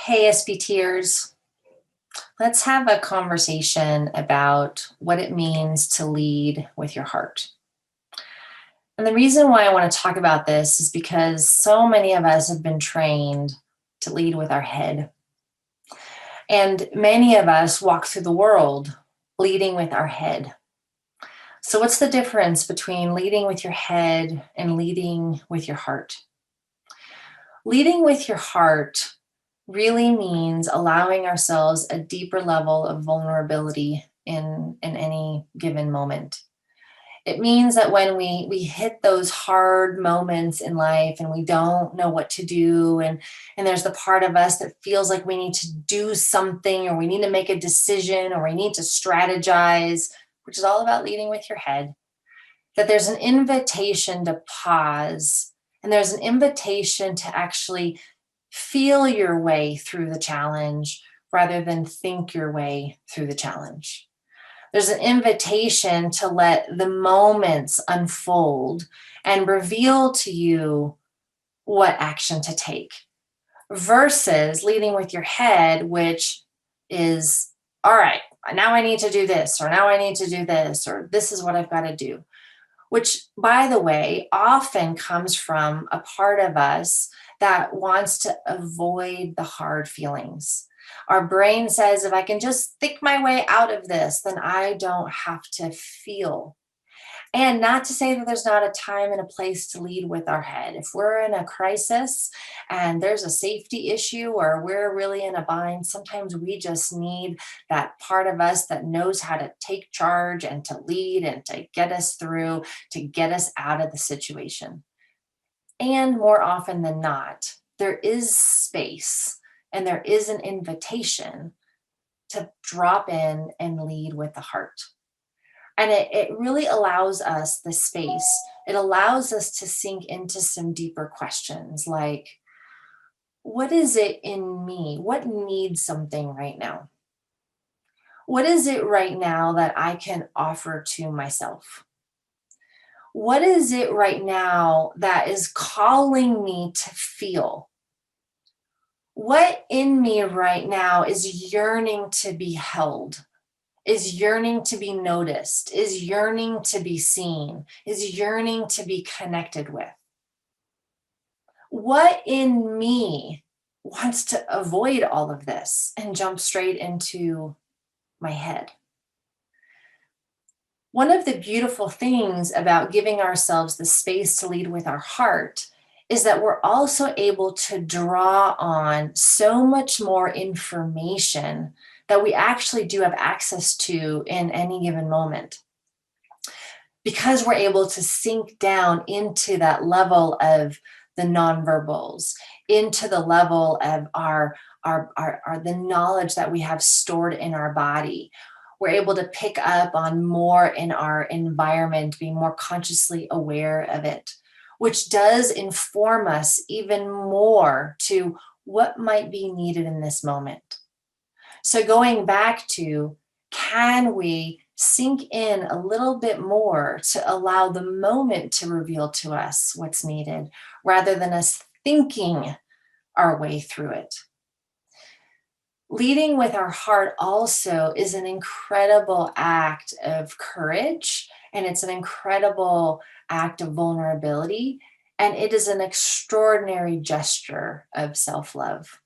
Hey, SPTers, let's have a conversation about what it means to lead with your heart. And the reason why I want to talk about this is because so many of us have been trained to lead with our head. And many of us walk through the world leading with our head. So, what's the difference between leading with your head and leading with your heart? Leading with your heart really means allowing ourselves a deeper level of vulnerability in any given moment. It means that when we hit those hard moments in life and we don't know what to do, and there's the part of us that feels like we need to do something, or we need to make a decision, or we need to strategize, which is all about leading with your head, that there's an invitation to pause, and there's an invitation to actually feel your way through the challenge rather than think your way through the challenge. There's an invitation to let the moments unfold and reveal to you what action to take versus leading with your head, which is, all right, now I need to do this, or now I need to do this, or this is what I've got to do, which, by the way, often comes from a part of us that wants to avoid the hard feelings. Our brain says, if I can just think my way out of this, then I don't have to feel. And not to say that there's not a time and a place to lead with our head. If we're in a crisis and there's a safety issue or we're really in a bind, sometimes we just need that part of us that knows how to take charge and to lead and to get us through, to get us out of the situation. And more often than not, there is space and there is an invitation to drop in and lead with the heart. And it really allows us the space. It allows us to sink into some deeper questions like, what is it in me? What needs something right now? What is it right now that I can offer to myself? What is it right now that is calling me to feel? What in me right now is yearning to be held? Is yearning to be noticed, is yearning to be seen, is yearning to be connected with? What in me wants to avoid all of this and jump straight into my head? One of the beautiful things about giving ourselves the space to lead with our heart is that we're also able to draw on so much more information that we actually do have access to in any given moment. Because we're able to sink down into that level of the nonverbals, into the level of the knowledge that we have stored in our body. We're able to pick up on more in our environment, be more consciously aware of it, which does inform us even more to what might be needed in this moment. So going back to, can we sink in a little bit more to allow the moment to reveal to us what's needed rather than us thinking our way through it? Leading with our heart also is an incredible act of courage, and it's an incredible act of vulnerability, and it is an extraordinary gesture of self-love.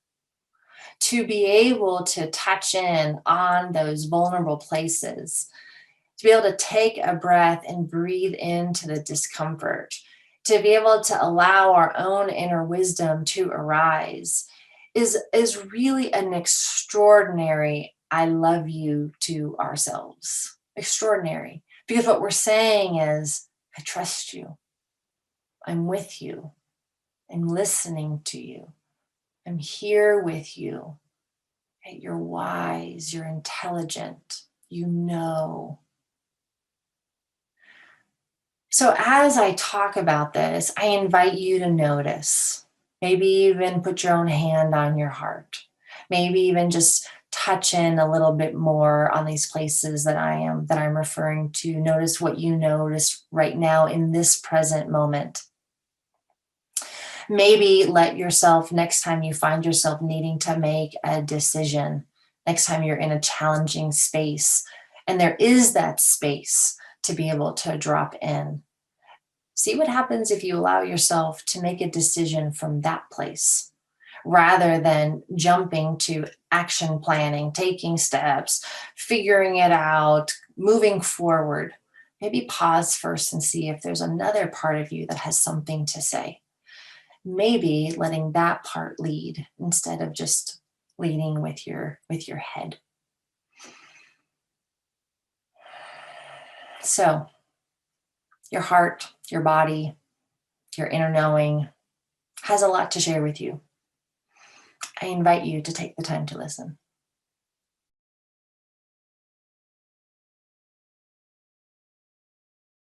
To be able to touch in on those vulnerable places, to be able to take a breath and breathe into the discomfort, to be able to allow our own inner wisdom to arise is really an extraordinary I love you to ourselves. Extraordinary. Because what we're saying is, I trust you. I'm with you. I'm listening to you. I'm here with you. You're wise. You're intelligent. You know. So as I talk about this, I invite you to notice. Maybe even put your own hand on your heart. Maybe even just touch in a little bit more on these places that I'm referring to. Notice what you notice right now in this present moment. Maybe let yourself, next time you find yourself needing to make a decision, next time you're in a challenging space, and there is that space to be able to drop in. See what happens if you allow yourself to make a decision from that place rather than jumping to action planning, taking steps, figuring it out, moving forward. Maybe pause first and see if there's another part of you that has something to say. Maybe letting that part lead instead of just leading with your head. So, your heart, your body, your inner knowing has a lot to share with you. I invite you to take the time to listen.